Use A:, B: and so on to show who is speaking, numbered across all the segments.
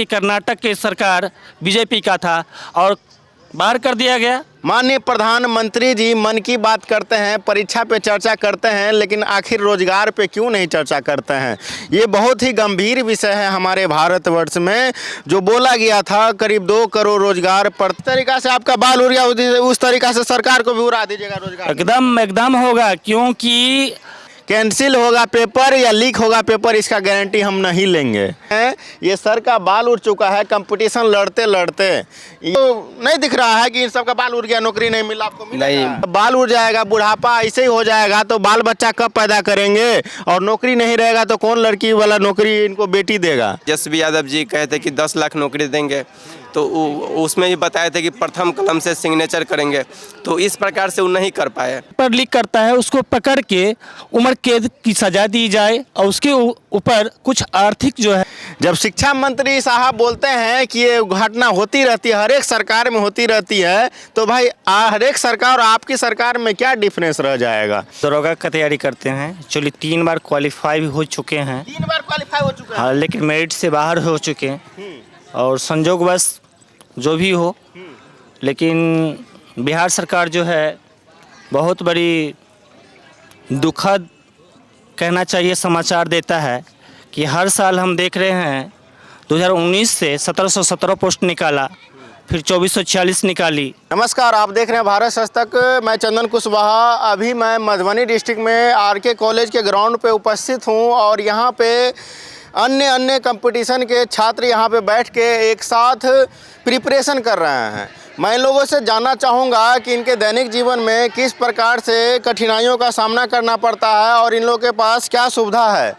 A: कर्नाटक की सरकार बीजेपी का था और बाहर कर दिया गया।
B: माननीय प्रधानमंत्री जी मन की बात करते हैं, परीक्षा पे चर्चा करते हैं, लेकिन आखिर रोजगार पे क्यों नहीं चर्चा करते हैं। ये बहुत ही गंभीर विषय है हमारे भारतवर्ष में। जो बोला गया था करीब 2 करोड़ रोजगार पर तरीका से आपका बाल उड़ गया, उस तरीका से सरकार को भी उड़ा दीजिएगा रोजगार।
A: एकदम होगा, क्योंकि
B: कैंसिल होगा पेपर या लीक होगा पेपर, इसका गारंटी हम नहीं लेंगे। ये सर का बाल उड़ चुका है कंपटीशन लड़ते लड़ते। तो नहीं दिख रहा है कि इन सब का बाल उड़ गया, नौकरी नहीं मिला, आपको मिलेगा? नहीं, बाल उड़ जाएगा, बुढ़ापा ऐसे ही हो जाएगा तो बाल बच्चा कब पैदा करेंगे, और नौकरी नहीं रहेगा तो कौन लड़की वाला नौकरी इनको बेटी देगा।
C: तेजस्वी यादव जी कहे थे कि 10 लाख नौकरी देंगे, तो उसमें ही बताए थे कि प्रथम कलम से सिग्नेचर करेंगे, तो इस प्रकार से वो नहीं कर पाए।
A: पेपर लीक करता है उसको पकड़ के उम्र कैद की सजा दी जाए और उसके ऊपर कुछ आर्थिक जो है।
B: जब शिक्षा मंत्री साहब बोलते हैं कि ये घटना होती रहती है, हर एक सरकार में होती रहती है, तो भाई हर एक सरकार और आपकी सरकार में क्या डिफरेंस रह जाएगा।
A: दरोगा का तैयारी करते हैं, एक्चुअली 3 बार क्वालिफाई भी हो चुके हैं।
B: 3 बार क्वालिफाई हो चुका है।
A: हाँ, लेकिन मेरिट से बाहर हो चुके हैं और संजोगवश जो भी हो, लेकिन बिहार सरकार जो है बहुत बड़ी दुखद कहना चाहिए समाचार देता है कि हर साल हम देख रहे हैं 2019 से 1717 पोस्ट निकाला, फिर 2446 निकाली।
B: नमस्कार, आप देख रहे हैं भारत सस्तक। मैं चंदन कुशवाहा। अभी मैं मधुबनी डिस्ट्रिक्ट में आरके कॉलेज के ग्राउंड पे उपस्थित हूँ और यहाँ पे अन्य कंपटीशन के छात्र यहाँ पे बैठ के एक साथ प्रिपरेशन कर रहे हैं। मैं इन लोगों से जानना चाहूँगा कि इनके दैनिक जीवन में किस प्रकार से कठिनाइयों का सामना करना पड़ता है और इन लोगों के पास क्या सुविधा है।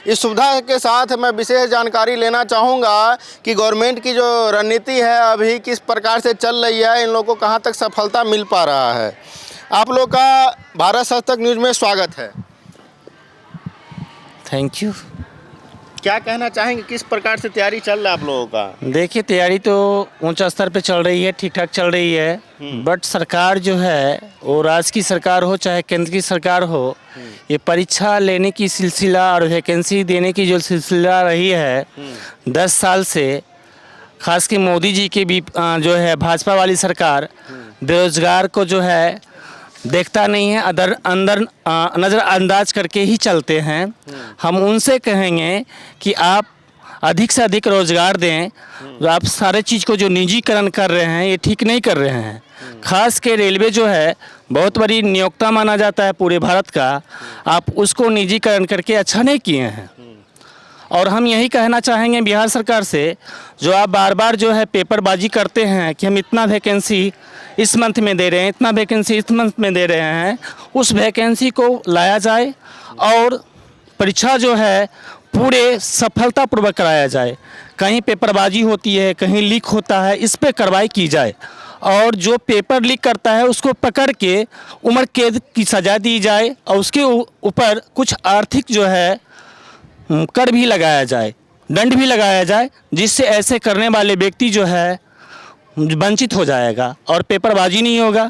B: इस सुविधा के साथ मैं विशेष जानकारी लेना चाहूँगा कि गवर्नमेंट की जो रणनीति है अभी किस प्रकार से चल रही है, इन लोगों को कहाँ तक सफलता मिल पा रहा है। आप लोग का भारत सस्तक न्यूज़ में स्वागत है।
A: Thank you.
B: क्या कहना चाहेंगे, किस प्रकार से तैयारी चल रहा है आप लोगों का?
A: देखिए, तैयारी तो ऊंच स्तर पे चल रही है, ठीक ठाक चल रही है, बट सरकार जो है वो राज्य की सरकार हो चाहे केंद्र की सरकार हो, ये परीक्षा लेने की सिलसिला और वैकेंसी देने की जो सिलसिला रही है 10 साल से, खास कि मोदी जी की भी जो है भाजपा वाली सरकार बेरोजगार को जो है देखता नहीं है, नज़रअंदाज करके ही चलते हैं। हम उनसे कहेंगे कि आप अधिक से अधिक रोज़गार दें। तो आप सारे चीज़ को जो निजीकरण कर रहे हैं ये ठीक नहीं कर रहे हैं। खास के रेलवे जो है बहुत बड़ी नियोक्ता माना जाता है पूरे भारत का, आप उसको निजीकरण करके अच्छा नहीं किए हैं। और हम यही कहना चाहेंगे बिहार सरकार से, जो आप बार बार जो है पेपरबाजी करते हैं कि हम इतना वैकेंसी इस मंथ में दे रहे हैं, इतना वैकेंसी इस मंथ में दे रहे हैं, उस वैकेंसी को लाया जाए और परीक्षा जो है पूरे सफलतापूर्वक कराया जाए। कहीं पेपरबाजी होती है, कहीं लीक होता है, इस पे कार्रवाई की जाए और जो पेपर लीक करता है उसको पकड़ के उम्र कैद की सज़ा दी जाए और उसके ऊपर कुछ आर्थिक जो है कर भी लगाया जाए, दंड भी लगाया जाए, जिससे ऐसे करने वाले व्यक्ति जो है वंचित हो जाएगा और पेपरबाजी नहीं होगा।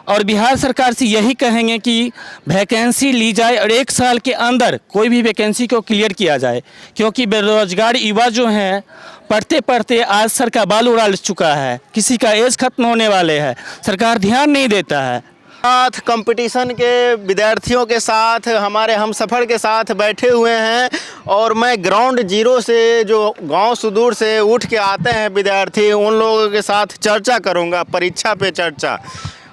A: और बिहार सरकार से यही कहेंगे कि वैकेंसी ली जाए और 1 साल के अंदर कोई भी वैकेंसी को क्लियर किया जाए, क्योंकि बेरोजगार युवा जो हैं पढ़ते पढ़ते आज सर का बाल उड़ा चुका है, किसी का एज खत्म होने वाले है, सरकार ध्यान नहीं देता है।
B: साथ कंपटीशन के विद्यार्थियों के साथ हमारे हम सफ़र के साथ बैठे हुए हैं और मैं ग्राउंड जीरो से, जो गांव सुदूर से उठ के आते हैं विद्यार्थी, उन लोगों के साथ चर्चा करूंगा, परीक्षा पे चर्चा।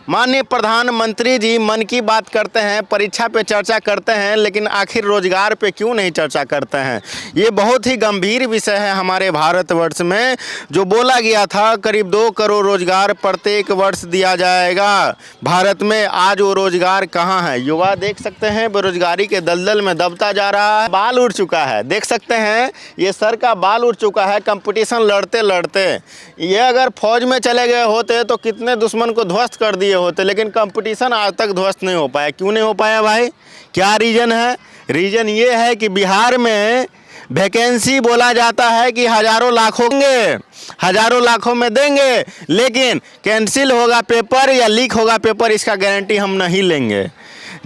B: माननीय प्रधानमंत्री जी मन की बात करते हैं, परीक्षा पे चर्चा करते हैं, लेकिन आखिर रोजगार पे क्यों नहीं चर्चा करते हैं। ये बहुत ही गंभीर विषय है हमारे भारतवर्ष में। जो बोला गया था करीब 2 करोड़ रोजगार प्रत्येक वर्ष दिया जाएगा भारत में, आज वो रोजगार कहाँ है। युवा देख सकते हैं बेरोजगारी के दलदल में दबता जा रहा है, बाल उड़ चुका है, देख सकते हैं ये सर का बाल उड़ चुका है कंपटीशन लड़ते लड़ते। ये अगर फौज में चले गए होते तो कितने दुश्मन को ध्वस्त कर दिए होते, लेकिन कंपटीशन आज तक ध्वस्त नहीं हो पाया। क्यों नहीं हो पाया भाई, क्या रीज़न है? रीज़न ये है कि बिहार में वैकेंसी बोला जाता है कि हज़ारों लाखों में देंगे, लेकिन कैंसिल होगा पेपर या लीक होगा पेपर, इसका गारंटी हम नहीं लेंगे।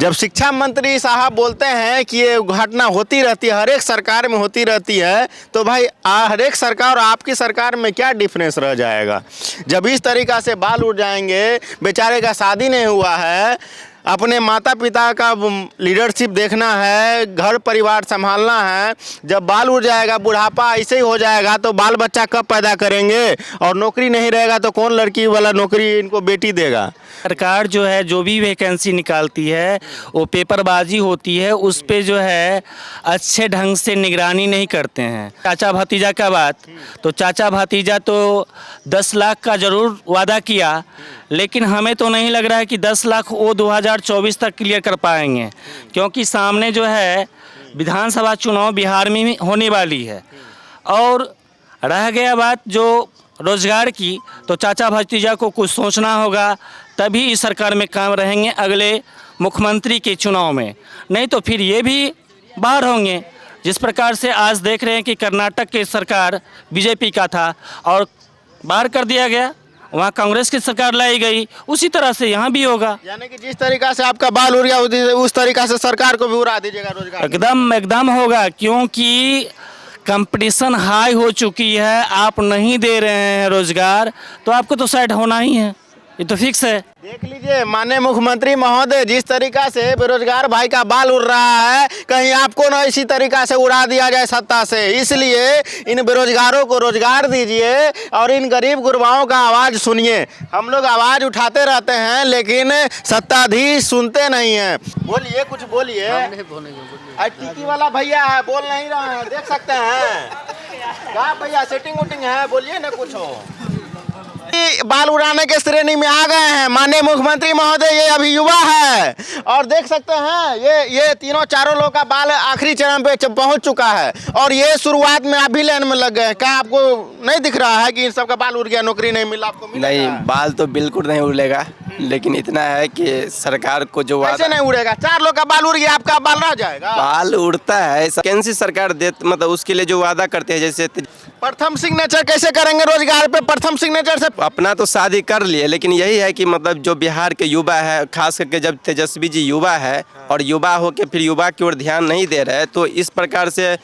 B: जब शिक्षा मंत्री साहब बोलते हैं कि ये घटना होती रहती है, हर एक सरकार में होती रहती है, तो भाई हर एक सरकार और आपकी सरकार में क्या डिफरेंस रह जाएगा? जब इस तरीक़ा से बाल उड़ जाएंगे, बेचारे का शादी नहीं हुआ है, अपने माता पिता का लीडरशिप देखना है, घर परिवार संभालना है, जब बाल उड़ जाएगा, बुढ़ापा ऐसे ही हो जाएगा, तो बाल बच्चा कब पैदा करेंगे? और नौकरी नहीं रहेगा तो कौन लड़की वाला नौकरी इनको बेटी देगा?
A: सरकार जो है जो भी वैकेंसी निकालती है वो पेपरबाजी होती है, उस पे जो है अच्छे ढंग से निगरानी नहीं करते हैं। चाचा भतीजा का बात, तो चाचा भतीजा तो 10 लाख का ज़रूर वादा किया, लेकिन हमें तो नहीं लग रहा है कि 10 लाख वो 2024 तक क्लियर कर पाएंगे, क्योंकि सामने जो है विधानसभा चुनाव बिहार में होने वाली है। और रह गया बात जो रोजगार की, तो चाचा भतीजा को कुछ सोचना होगा, तभी इस सरकार में काम रहेंगे अगले मुख्यमंत्री के चुनाव में, नहीं तो फिर ये भी बाहर होंगे। जिस प्रकार से आज देख रहे हैं कि कर्नाटक की सरकार बीजेपी का था और बाहर कर दिया गया, वहाँ कांग्रेस की सरकार लाई गई, उसी तरह से यहाँ भी होगा।
B: यानी कि जिस तरीका से आपका बाल उड़ गया उस तरीका से सरकार को भी उड़ा दीजिएगा रोजगार?
A: एकदम होगा, क्योंकि कंपटीशन हाई हो चुकी है। आप नहीं दे रहे हैं रोजगार तो आपको तो साइड होना ही है, ये तो फिक्स है।
B: देख लीजिए माननीय मुख्यमंत्री महोदय, जिस तरीका से बेरोजगार भाई का बाल उड़ रहा है, कहीं आपको ना इसी तरीका से उड़ा दिया जाए सत्ता से। इसलिए इन बेरोजगारों को रोजगार दीजिए और इन गरीब गुरबाओं का आवाज़ सुनिए। हम लोग आवाज़ उठाते रहते हैं लेकिन सत्ताधीश सुनते नहीं हैं। बोलिए, कुछ बोलिए। टिकी वाला भैया है, बोल नहीं रहा है, देख सकते हैं क्या भैया? सेटिंग वोटिंग है, बोलिए ना कुछ हो। बाल उड़ाने के श्रेणी में आ गए हैं माननीय मुख्यमंत्री महोदय, ये अभी युवा है और देख सकते हैं ये तीनों चारों लोग का बाल आखिरी चरण पे पहुंच चुका है और ये शुरुआत में आप भी लाइन में लग गए। क्या आपको नहीं दिख रहा है कि इन सबका बाल उड़ गया, नौकरी नहीं मिला? आपको
C: नहीं, बाल तो बिल्कुल नहीं उड़ेगा, लेकिन इतना है कि सरकार को जो
B: ऐसे नहीं उड़ेगा। 4 लोग का बाल उड़ गया, आपका बाल रह जाएगा?
C: बाल उड़ता है, वैकेंसी सरकार दे, मतलब उसके लिए जो वादा करते हैं, जैसे
B: प्रथम सिग्नेचर कैसे करेंगे रोजगार पे? प्रथम सिग्नेचर से
C: अपना तो शादी कर लिए, लेकिन यही है कि मतलब जो बिहार के युवा है, खास करके जब तेजस्वी जी युवा है और युवा हो के फिर युवा की ओर ध्यान नहीं दे रहे, तो इस प्रकार से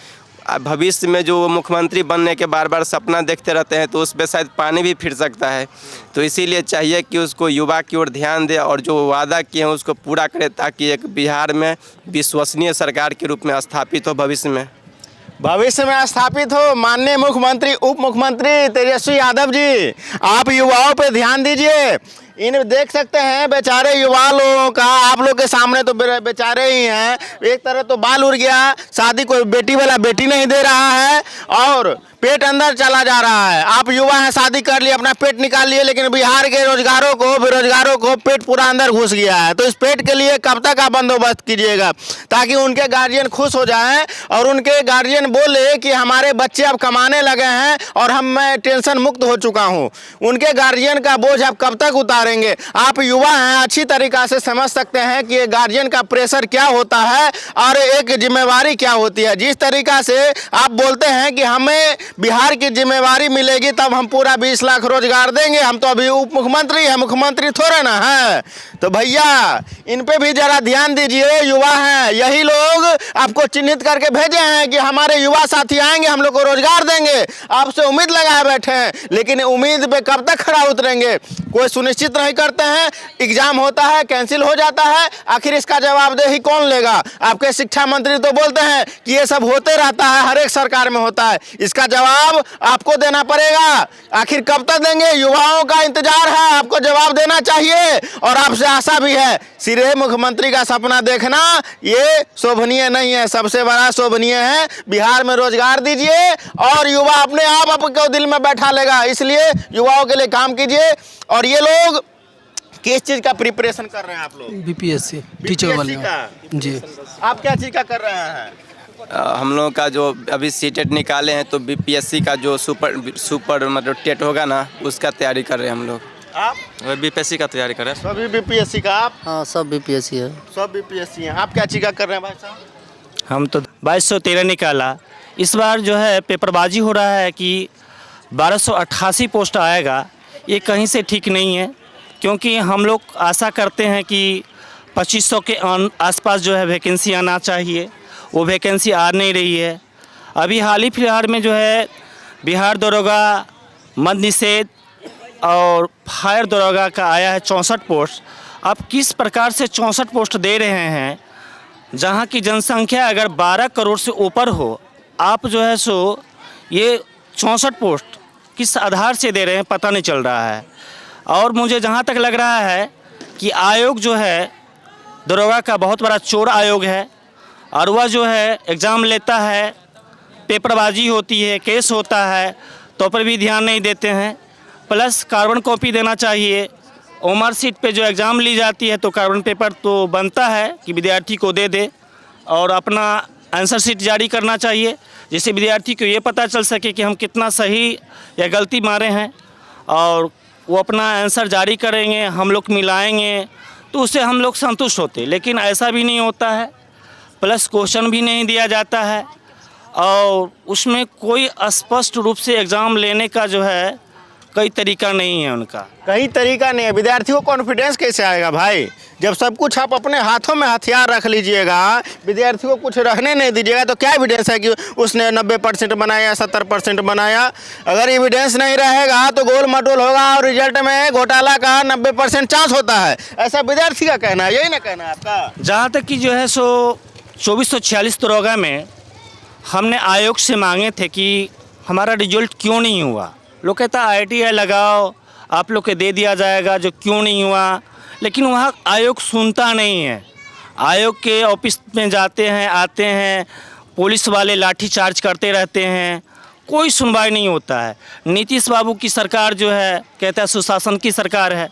C: भविष्य में जो मुख्यमंत्री बनने के बार बार सपना देखते रहते हैं, तो उस पर शायद पानी भी फिर सकता है। तो इसीलिए चाहिए कि उसको युवा की ओर ध्यान दे और जो वादा किए हैं उसको पूरा करे, ताकि एक बिहार में विश्वसनीय सरकार के रूप में स्थापित हो भविष्य में
B: स्थापित हो। माननीय मुख्यमंत्री, उप मुख्यमंत्री तेजस्वी यादव जी, आप युवाओं पे ध्यान दीजिए। इन देख सकते हैं बेचारे युवा लोगों का, आप लोग के सामने तो बेचारे ही हैं। एक तरह तो बाल उड़ गया, शादी कोई बेटी वाला बेटी नहीं दे रहा है और पेट अंदर चला जा रहा है। आप युवा हैं, शादी कर लिए, अपना पेट निकाल लिए, लेकिन बिहार के रोजगारों को, बेरोजगारों को पेट पूरा अंदर घुस गया है। तो इस पेट के लिए कब तक आप बंदोबस्त कीजिएगा, ताकि उनके गार्जियन खुश हो जाएं और उनके गार्जियन बोले कि हमारे बच्चे अब कमाने लगे हैं और मैं टेंशन मुक्त हो चुका हूँ। उनके गार्जियन का बोझ आप कब तक उतारेंगे? आप युवा हैं, अच्छी तरीक़ा से समझ सकते हैं कि गार्जियन का प्रेशर क्या होता है और एक जिम्मेवारी क्या होती है। जिस तरीक़ा से आप बोलते हैं कि हमें बिहार की जिम्मेवारी मिलेगी तब हम पूरा 20 लाख रोजगार देंगे, हम तो अभी उप मुख्यमंत्री हैं, मुख्यमंत्री थोड़े ना है। तो भैया इन पे भी जरा ध्यान दीजिए। युवा हैं, यही लोग आपको चिन्हित करके भेजे हैं कि हमारे युवा साथी आएंगे, हम लोग को रोजगार देंगे। आपसे उम्मीद लगाए बैठे हैं, लेकिन उम्मीद पे कब तक खड़ा उतरेंगे? कोई सुनिश्चित नहीं करते हैं। एग्जाम होता है, कैंसिल हो जाता है, आखिर इसका जवाबदेही कौन लेगा? आपके शिक्षा मंत्री तो बोलते हैं कि ये सब होते रहता है, हर एक सरकार में होता है। इसका जवाब आपको देना पड़ेगा। आखिर कब तक देंगे? युवाओं का इंतजार है, आपको जवाब देना चाहिए और आपसे आशा भी है। सिरे मुख्यमंत्री का सपना देखना ये शोभनीय नहीं है, सबसे बड़ा शोभनीय है बिहार में रोजगार दीजिए और युवा अपने आप आपको दिल में बैठा लेगा। इसलिए युवाओं के लिए काम कीजिए। और ये लोग किस चीज़ का प्रिपरेशन कर रहे हैं आप लोग?
D: बीपीएससी टीचर वाले
B: का
D: जी।
B: आप क्या चीज़ का कर रहे हैं?
C: हम लोगों का जो अभी सीटेट निकाले हैं, तो बीपीएससी का जो सुपर मतलब टेट होगा ना, उसका तैयारी कर रहे हैं हम लोग।
B: आप
E: बीपीएससी का तैयारी कर रहे हैं।
B: सभी बीपीएससी का? आप?
D: हाँ, सब बीपीएससी है।
B: सब बीपीएससी हैं। आप क्या चीज़ का कर रहे हैं भाई साहब?
A: हम तो 2213 निकाला। इस बार जो है पेपरबाजी हो रहा है कि 1288 पोस्ट आएगा, ये कहीं से ठीक नहीं है, क्योंकि हम लोग आशा करते हैं कि 2500 के आसपास जो है वैकेंसी आना चाहिए, वो वैकेंसी आ नहीं रही है। अभी हाल ही फिलहाल में जो है बिहार दरोगा, मद्य निषेध और फायर दरोगा का आया है 64 पोस्ट। अब किस प्रकार से 64 पोस्ट दे रहे हैं, जहाँ की जनसंख्या अगर 12 करोड़ से ऊपर हो, आप जो है सो ये 64 पोस्ट किस आधार से दे रहे हैं पता नहीं चल रहा है। और मुझे जहाँ तक लग रहा है कि आयोग जो है दरोगा का बहुत बड़ा चोर आयोग है, और वह जो है एग्ज़ाम लेता है, पेपरबाजी होती है, केस होता है, तो पर भी ध्यान नहीं देते हैं। प्लस कार्बन कॉपी देना चाहिए, ओमर सीट पे जो एग्ज़ाम ली जाती है तो कार्बन पेपर तो बनता है कि विद्यार्थी को दे दे, और अपना आंसर शीट जारी करना चाहिए जिससे विद्यार्थी को ये पता चल सके कि हम कितना सही या गलती मारे हैं, और वो अपना आंसर जारी करेंगे, हम लोग मिलाएंगे तो उससे हम लोग संतुष्ट होते। लेकिन ऐसा भी नहीं होता है, प्लस क्वेश्चन भी नहीं दिया जाता है, और उसमें कोई स्पष्ट रूप से एग्ज़ाम लेने का जो है कोई तरीका नहीं है उनका।
B: कहीं तरीका नहीं है। विद्यार्थियों को कॉन्फिडेंस कैसे आएगा भाई, जब सब कुछ आप अपने हाथों में हथियार रख लीजिएगा, विद्यार्थियों को कुछ रहने नहीं दीजिएगा, तो क्या एविडेंस है कि उसने 90% बनाया, 70% बनाया। अगर एविडेंस नहीं रहेगा तो गोल मटोल होगा और रिजल्ट में घोटाला का 90% चांस होता है, ऐसा विद्यार्थी का कहना है। यही ना कहना है आपका?
A: जहाँ तक कि जो है सो 2446 दरोगा में हमने आयोग से मांगे थे कि हमारा रिजल्ट क्यों नहीं हुआ। लोग कहता ITI लगाओ, आप लोग के दे दिया जाएगा, जो क्यों नहीं हुआ। लेकिन वहाँ आयोग सुनता नहीं है। आयोग के ऑफिस में जाते हैं, आते हैं, पुलिस वाले लाठी चार्ज करते रहते हैं, कोई सुनवाई नहीं होता है। नीतीश बाबू की सरकार जो है कहता है सुशासन की सरकार है।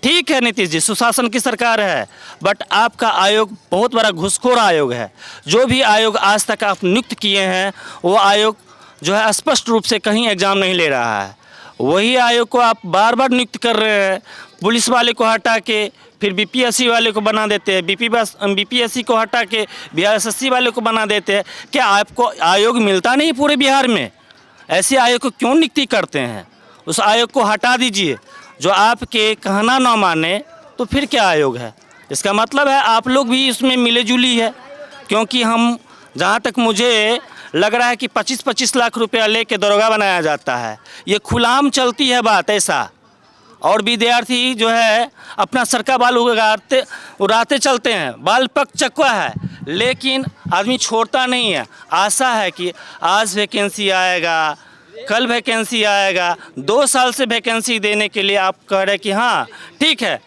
A: ठीक है नीतीश जी, सुशासन की सरकार है, बट आपका आयोग बहुत बड़ा घुसखोर आयोग है। जो भी आयोग आज तक आप नियुक्त किए हैं वो आयोग जो है स्पष्ट रूप से कहीं एग्ज़ाम नहीं ले रहा है। वही आयोग को आप बार बार नियुक्त कर रहे हैं। पुलिस वाले को हटा के फिर BPSC वाले को बना देते हैं, BPSC को हटा के बिहार SSC वाले को बना देते हैं। क्या आपको आयोग मिलता नहीं पूरे बिहार में? ऐसे आयोग को क्यों नियुक्ति करते हैं? उस आयोग को हटा दीजिए। जो आपके कहना ना माने तो फिर क्या आयोग है? इसका मतलब है आप लोग भी इसमें मिले जुली है, क्योंकि हम जहाँ तक मुझे लग रहा है कि 25-25 लाख रुपया लेके दरोगा बनाया जाता है। ये खुलाम चलती है बात ऐसा, और विद्यार्थी जो है अपना सरका बाल उड़ाते चलते हैं। बाल पक चक्का है, लेकिन आदमी छोड़ता नहीं है। आशा है कि आज वैकेंसी आएगा, कल वैकेंसी आएगा। 2 साल से वैकेंसी देने के लिए आप कह रहे हैं कि हाँ ठीक है